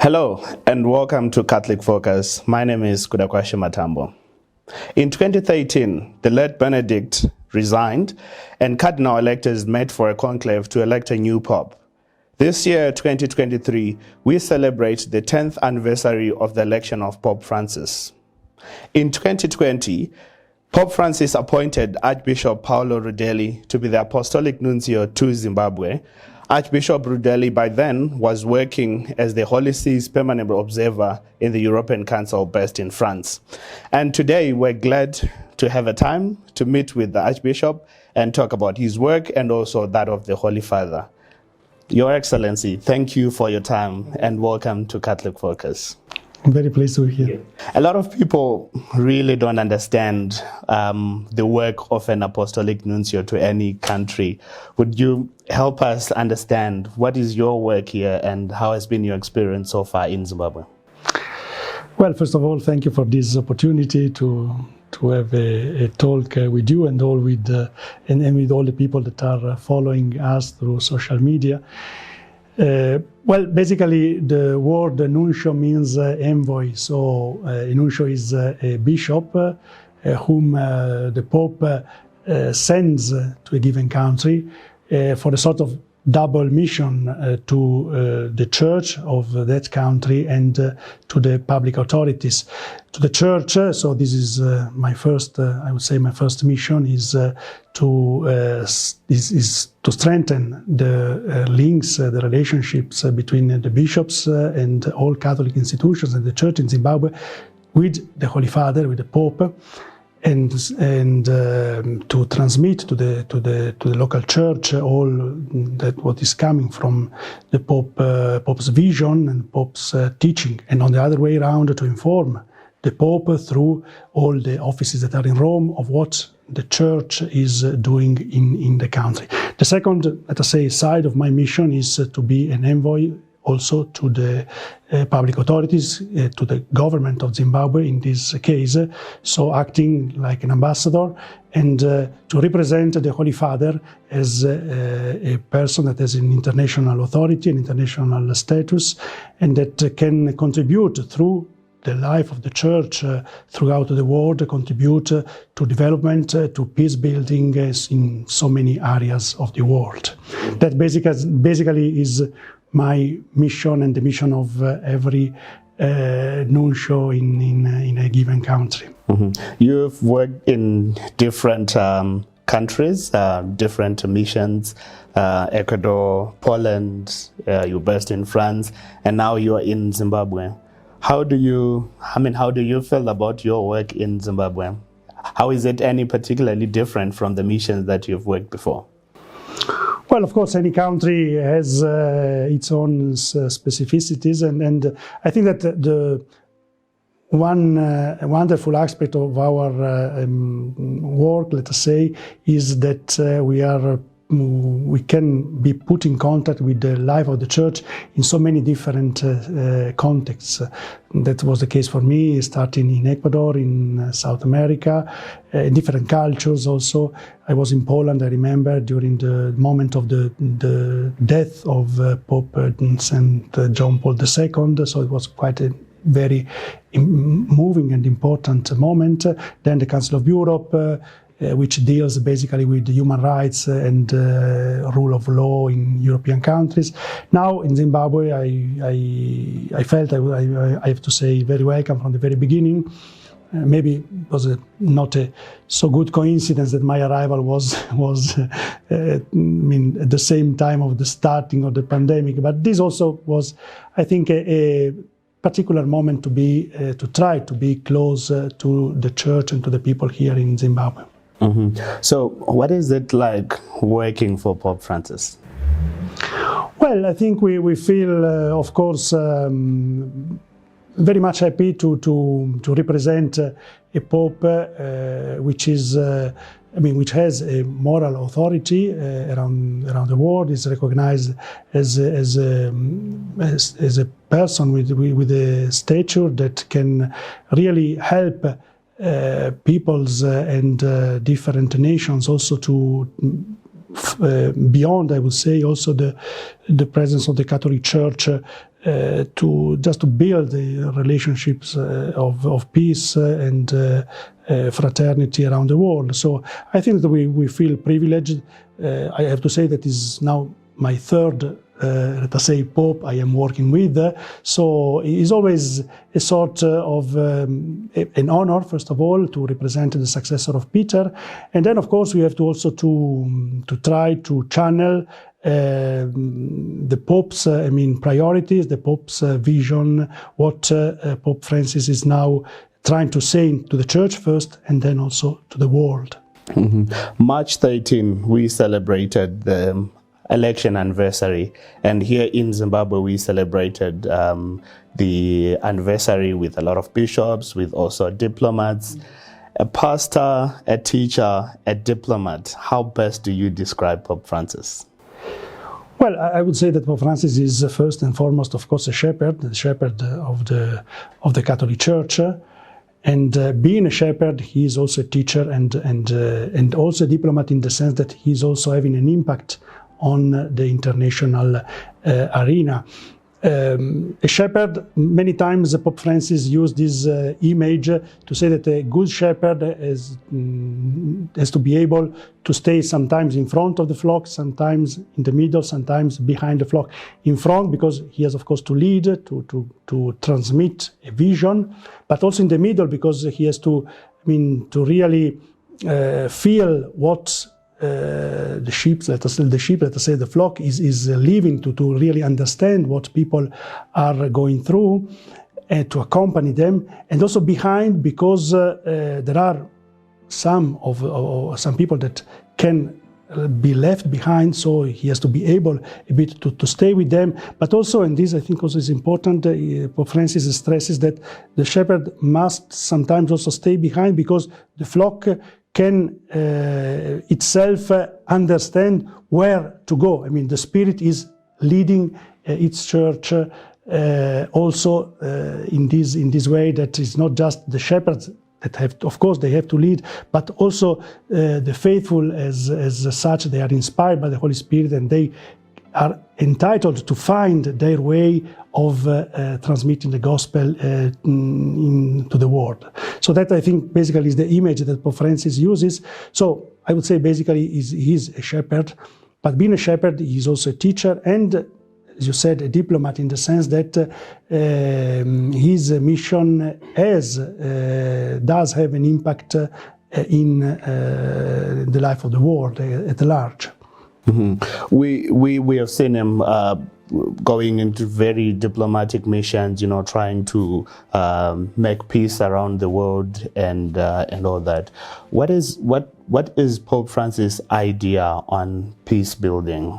Hello and welcome to Catholic Focus. My name is Kudakwashi Matambo. In 2013, the late Benedict resigned and cardinal electors met for a conclave to elect a new pope. This year, 2023, we celebrate the 10th anniversary of the election of Pope Francis. In 2020, Pope Francis appointed Archbishop Paolo Rudelli to be the Apostolic Nuncio to Zimbabwe. Archbishop Rudelli by then was working as the Holy See's permanent observer in the European Council based in France. And today we're glad to have a time to meet with the Archbishop and talk about his work and also that of the Holy Father. Your Excellency, thank you for your time and welcome to Catholic Focus. I'm very pleased to be here. A lot of people really don't understand the work of an apostolic nuncio to any country. Would you help us understand what is your work here and how has been your experience so far in Zimbabwe? Well, first of all, thank you for this opportunity to have a talk with you and with all the people that are following us through social media. Well, basically, the word nuncio means envoy. So, a nuncio is a bishop whom the Pope sends to a given country for a sort of double mission to the church of that country and to the public authorities. To the church, so this is my first, I would say my first mission is to strengthen the links, the relationships between the bishops and all Catholic institutions and the church in Zimbabwe with the Holy Father, with the Pope, and to transmit to the local church all that what is coming from the Pope's vision and Pope's teaching, and on the other way around to inform the Pope through all the offices that are in Rome of what the Church is doing in the country. The second, let us say, side of my mission is to be an envoy also to the public authorities, to the government of Zimbabwe in this case, so acting like an ambassador and to represent the Holy Father as a person that has an international authority, an international status, and that can contribute through the life of the Church throughout the world, contribute to development, to peace building in so many areas of the world. That basically is my mission and the mission of every nuncio in a given country. Mm-hmm. You've worked in different countries, different missions, Ecuador, Poland, you're based in France, and now you're in Zimbabwe. How do you feel about your work in Zimbabwe? How is it any particularly different from the missions that you've worked before? Well, of course, any country has its own specificities, and I think that the one wonderful aspect of our work, let us say, is that we can be put in contact with the life of the Church in so many different contexts. That was the case for me, starting in Ecuador, in South America, in different cultures also. I was in Poland, I remember, during the moment of the death of Pope St. John Paul II, so it was quite a very moving and important moment. Then the Council of Europe, which deals basically with human rights and rule of law in European countries. Now in Zimbabwe, I felt I have to say very welcome from the very beginning. Maybe it was not a so good coincidence that my arrival was at the same time of the starting of the pandemic. But this also was, I think, a particular moment to try to be close to the Church and to the people here in Zimbabwe. Mm-hmm. So what is it like working for Pope Francis? Well, I think we feel, of course, very much happy to represent a Pope which is, which has a moral authority around the world, is recognized as a person with a stature that can really help peoples and different nations also to beyond, I would say, also the presence of the Catholic Church to build the relationships of peace and fraternity around the world. So I think that we feel privileged. I have to say that is now my third, let us say, Pope I am working with. So it's always a sort of an honor, first of all, to represent the successor of Peter. And then, of course, we have to also to try to channel the Pope's priorities, the Pope's vision, what Pope Francis is now trying to say to the Church first and then also to the world. March 13, we celebrated the election anniversary, and here in Zimbabwe we celebrated the anniversary with a lot of bishops, with also diplomats. A pastor, a teacher, a diplomat. How best do you describe Pope Francis? Well, I would say that Pope Francis is first and foremost, of course, a shepherd, the shepherd of the Catholic Church. And being a shepherd, he is also a teacher and also a diplomat, in the sense that he is also having an impact on the international arena. A shepherd, many times Pope Francis used this image to say that a good shepherd has to be able to stay sometimes in front of the flock, sometimes in the middle, sometimes behind the flock. In front, because he has, of course, to lead, to transmit a vision, but also in the middle, because he has to really feel what the sheep, let us say the flock is living, to really understand what people are going through and to accompany them, and also behind, because there are some people that can be left behind, so he has to be able a bit to stay with them. But also, and this I think also is important, Pope Francis stresses that the shepherd must sometimes also stay behind, because the flock can itself understand where to go. The Spirit is leading its church also in this way, that it's not just the shepherds that have, of course, they have to lead, but also the faithful as such. They are inspired by the Holy Spirit, and they are entitled to find their way of transmitting the gospel into the world. So that, I think, basically is the image that Pope Francis uses. So I would say basically he's a shepherd, but being a shepherd, he's also a teacher and, as you said, a diplomat, in the sense that his mission does have an impact in the life of the world at large. We have seen him going into very diplomatic missions, trying to make peace around the world and all that. What is Pope Francis' idea on peace building?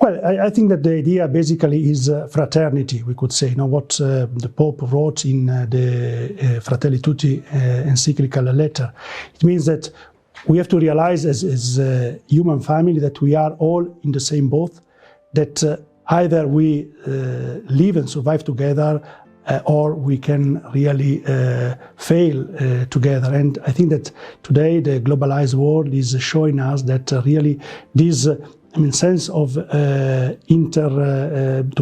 Well, I think that the idea basically is fraternity, we could say. What the Pope wrote in the Fratelli Tutti encyclical letter. It means that we have to realize as a human family that we are all in the same boat, that either we live and survive together or we can really fail together. And I think that today the globalized world is showing us that really this sense of to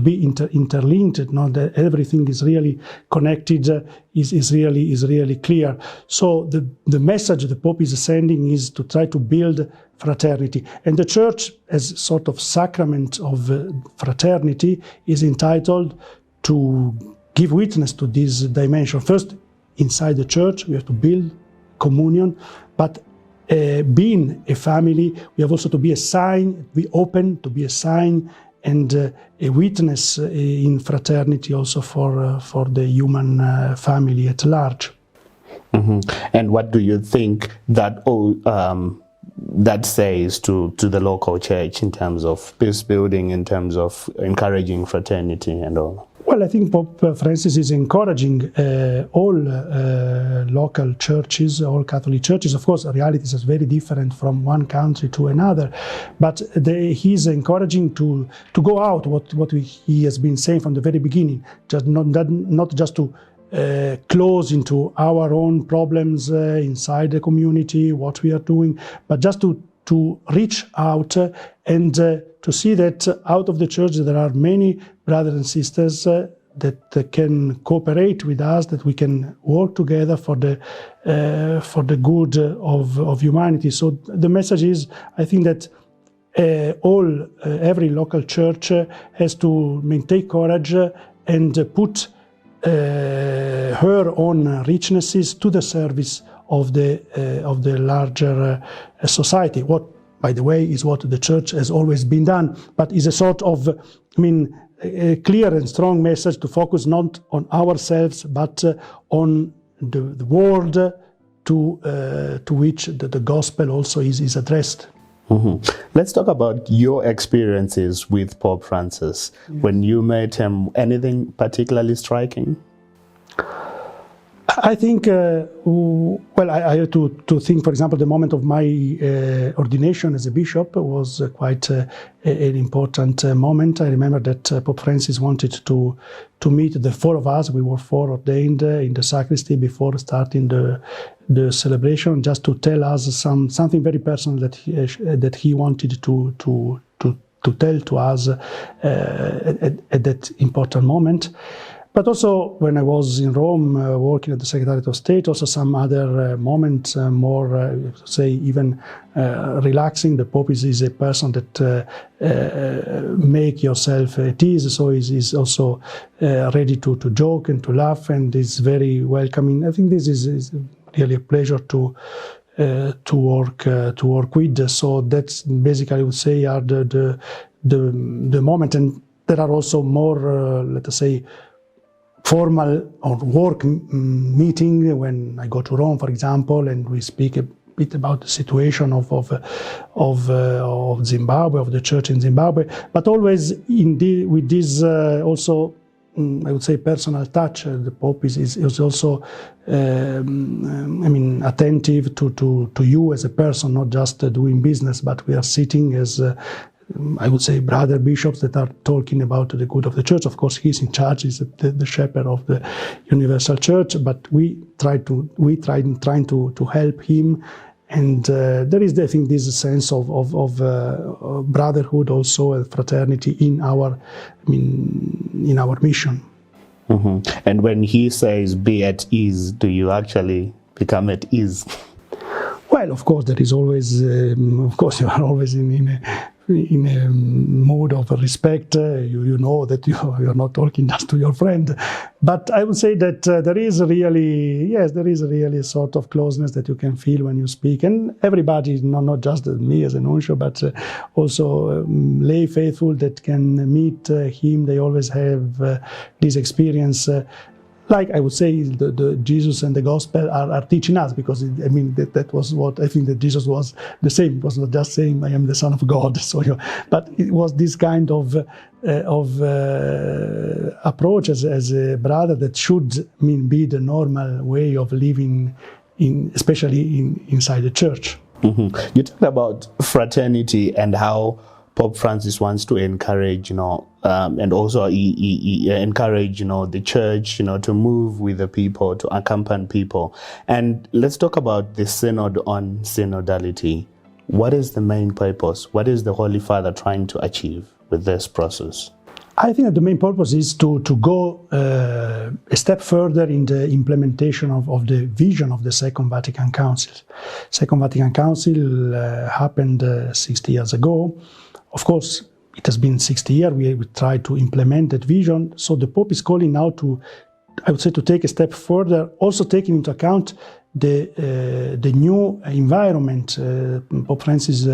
be interlinked, that everything is really connected, is really clear. So the message the Pope is sending is to try to build fraternity, and the Church, as sort of sacrament of fraternity, is entitled to give witness to this dimension. First, inside the Church, we have to build communion, but being a family, we have also to be a sign, be open to be a sign and a witness in fraternity also for the human family at large. And what do you think that that says to the local church in terms of peace building, in terms of encouraging fraternity and all? Well, I think Pope Francis is encouraging all local churches, all Catholic churches. Of course, realities are very different from one country to another, but he's encouraging to go out what he has been saying from the very beginning, just not just to close into our own problems inside the community, what we are doing, but just to to reach out and to see that out of the church there are many brothers and sisters that can cooperate with us, that we can work together for the good of humanity. So the message is, I think that every local church has to take courage and put her own richnesses to the service of the larger society. What, by the way, is what the church has always been done, but is a sort of, a clear and strong message to focus not on ourselves, but on the world to which the gospel also is addressed. Mm-hmm. Let's talk about your experiences with Pope Francis. Yes. When you met him, anything particularly striking? I think, I have to think, for example, the moment of my ordination as a bishop was quite an important moment. I remember that Pope Francis wanted to meet the four of us. We were four ordained in the sacristy before starting the celebration, just to tell us something very personal that he wanted to tell to us at that important moment. But also when I was in Rome working at the Secretariat of State, also some other moments more, say, even relaxing. The Pope is a person that make yourself at ease, so is also ready to joke and to laugh, and is very welcoming. I think this is really a pleasure to work with. So that's basically, I would say, are the moment. And there are also more, let us say, formal or work meeting when I go to Rome, for example, and we speak a bit about the situation of Zimbabwe, of the church in Zimbabwe, but always with this also, I would say, personal touch. The Pope is also, attentive to you as a person, not just doing business, but we are sitting as I would say brother bishops that are talking about the good of the church. Of course, he's in charge, he's the shepherd of the universal church, but we trying to help him, and there is, I think, this sense of brotherhood, also fraternity in our mission. Mm-hmm. And when he says "be at ease," do you actually become at ease? Well, of course, there is always, of course, you are always in a mood of respect. You know that you're not talking just to your friend. But I would say that there is really a sort of closeness that you can feel when you speak. And everybody, not just me as a nuncio, but also lay faithful that can meet him, they always have this experience. Like I would say, the Jesus and the gospel are teaching us, because that was what I think that Jesus was the same. It was not just saying I am the Son of God, but it was this kind of approach as a brother that should be the normal way of living, especially inside the church. Mm-hmm. You talked about fraternity and how Pope Francis wants to encourage, and also encourage, the church, to move with the people, to accompany people. And let's talk about the synod on synodality. What is the main purpose? What is the Holy Father trying to achieve with this process? I think that the main purpose is to go a step further in the implementation of the vision of the Second Vatican Council. Second Vatican Council happened 60 years ago. Of course, it has been 60 years. We tried to implement that vision. So the Pope is calling now to, I would say, to take a step further, also taking into account the new environment. Pope Francis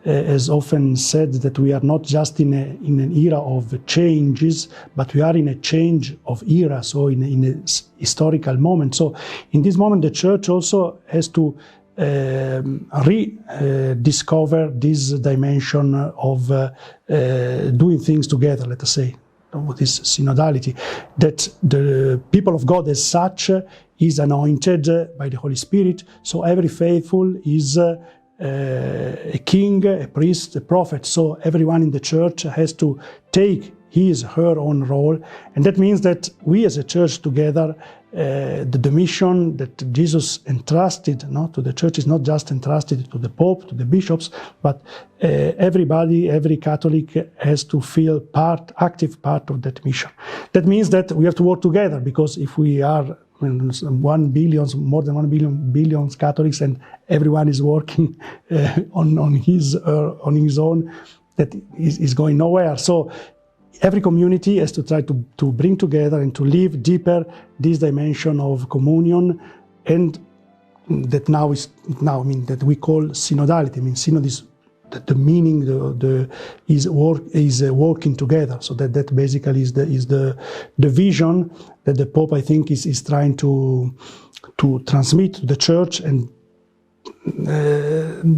has often said that we are not just in an era of changes, but we are in a change of era, so in a historical moment. So in this moment, the Church also has to rediscover this dimension of doing things together, let us say, with this synodality, that the people of God as such is anointed by the Holy Spirit. So every faithful is a king, a priest, a prophet. So everyone in the church has to take his, her own role. And that means that we as a church together the mission that Jesus entrusted to the church is not just entrusted to the Pope, to the bishops, but everybody, every Catholic has to feel active part of that mission. That means that we have to work together, because if we are 1 billion, more than 1 billion Catholics, and everyone is working on his own, that is going nowhere. So every community has to try to bring together and to live deeper this dimension of communion, and that that we call synodality. I mean, synod is the meaning is working together. So that basically is the vision that the Pope, I think, is trying to transmit to the Church, and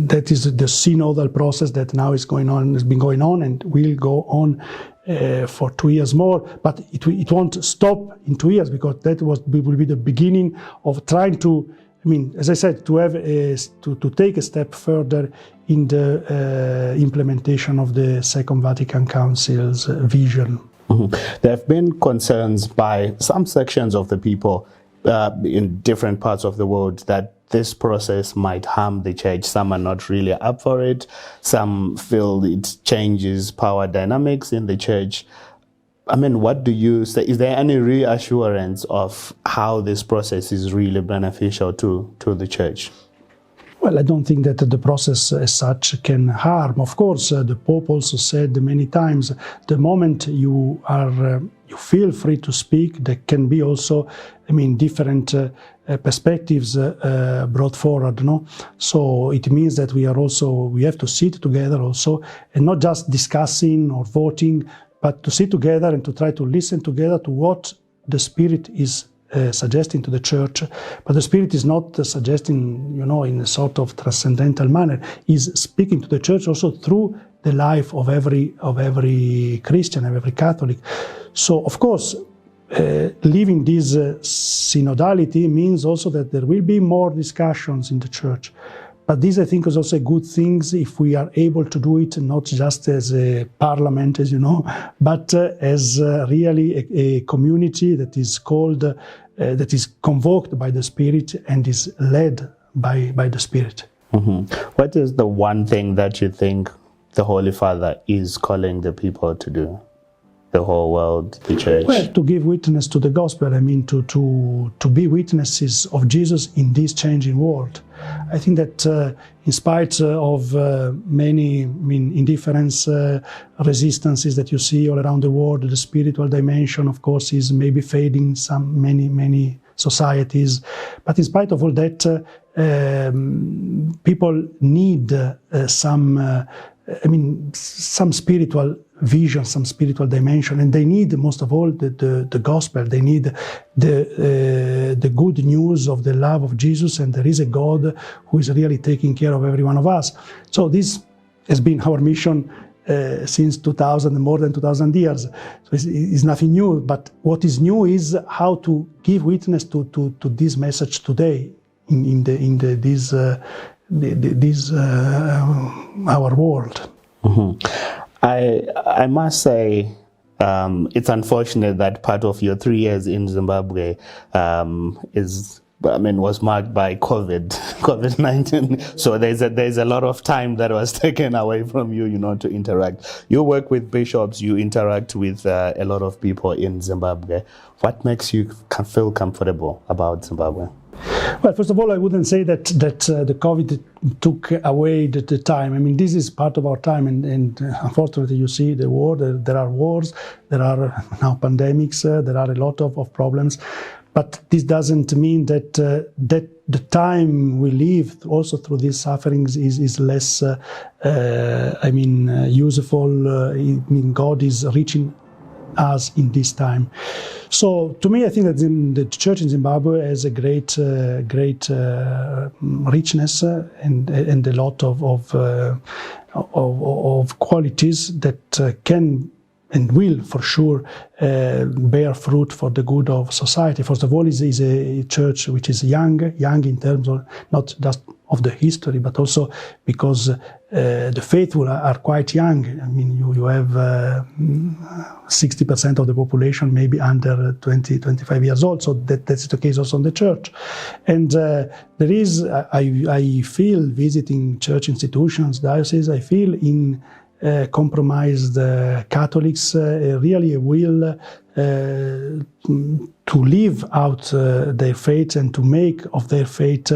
that is the synodal process that now is going on, has been going on, and will go on for 2 years more. But it won't stop in 2 years, because that will be the beginning of trying to, as I said, to have to take a step further in the implementation of the Second Vatican Council's vision. Mm-hmm. There have been concerns by some sections of the people in different parts of the world that this process might harm the Church. Some are not really up for it. Some feel it changes power dynamics in the Church. What do you say? Is there any reassurance of how this process is really beneficial to the Church? Well, I don't think that the process as such can harm. Of course, the Pope also said many times, the moment you feel free to speak, there can be also, different perspectives brought forward. So it means that we have to sit together also, and not just discussing or voting, but to sit together and to try to listen together to what the Spirit is suggesting to the Church. But the Spirit is not suggesting, in a sort of transcendental manner. He's speaking to the Church also through the life of every Christian, of every Catholic. So, of course, living this synodality means also that there will be more discussions in the Church. But this, I think, is also a good thing if we are able to do it not just as a parliament, as you know, but as really a community that is called, that is convoked by the Spirit and is led by the Spirit. Mm-hmm. What is the one thing that you think the Holy Father is calling the people to do? The whole world, the Church? Well, to give witness to the gospel, to be witnesses of Jesus in this changing world. I think that in spite of many indifference, resistances that you see all around the world, the spiritual dimension, of course, is maybe fading in many societies. But in spite of all that, people need some spiritual vision, some spiritual dimension, and they need, most of all, the gospel. They need the good news of the love of Jesus, and there is a God who is really taking care of every one of us. So this has been our mission since more than 2,000 years. So it's nothing new, but what is new is how to give witness to this message today in our world. Mm-hmm. I must say, it's unfortunate that part of your 3 years in Zimbabwe was marked by COVID-19. So there's a lot of time that was taken away from you, to interact. You work with bishops, you interact with a lot of people in Zimbabwe. What makes you feel comfortable about Zimbabwe? Well, first of all, I wouldn't say that the COVID took away the time. This is part of our time, and unfortunately, you see the war. There are wars, there are now pandemics, there are a lot of problems. But this doesn't mean that the time we live also through these sufferings is less, useful. God is reaching us in this time. So to me, I think that the Church in Zimbabwe has a great richness and a lot of qualities that can and will for sure bear fruit for the good of society. First of all, is a church which is young in terms of not just of the history, but also because the faithful are quite young. you have 60% of the population maybe under 20, 25 years old. So that's the case also in the church. And there is, I feel, visiting church institutions, dioceses, I feel in compromised Catholics really a will to live out their faith and to make of their faith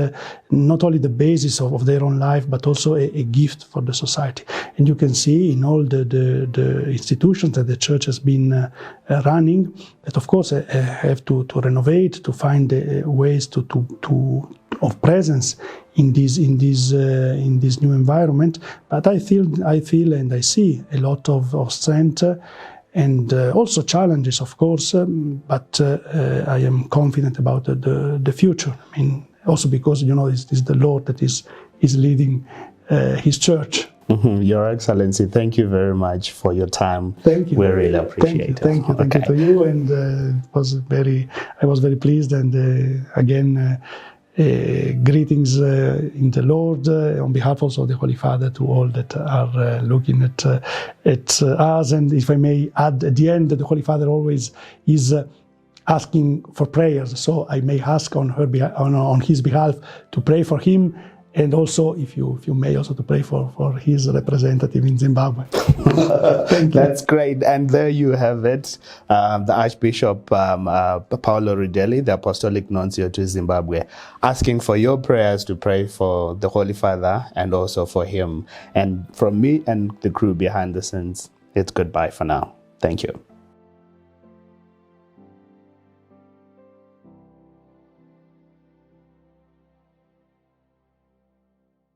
not only the basis of their own life, but also a gift for the society. And you can see in all the institutions that the church has been running that, of course, have to renovate, to find ways of presence in this new environment. But I feel and I see a lot of strength and also challenges, of course. But I am confident about the future. I mean, also because it's the Lord that is leading His church. Mm-hmm. Your Excellency, thank you very much for your time. Thank you. We really appreciate it. Thank you to you. And I was very pleased. And again, greetings in the Lord on behalf also of the Holy Father to all that are looking at us. And if I may add at the end, that the Holy Father always is asking for prayers. So I may ask on his behalf to pray for him. And also, if you may, also to pray for his representative in Zimbabwe. Thank you. That's great. And there you have it. The Archbishop Paolo Rudelli, the Apostolic Nuncio to Zimbabwe, asking for your prayers to pray for the Holy Father and also for him. And from me and the crew behind the scenes, it's goodbye for now. Thank you.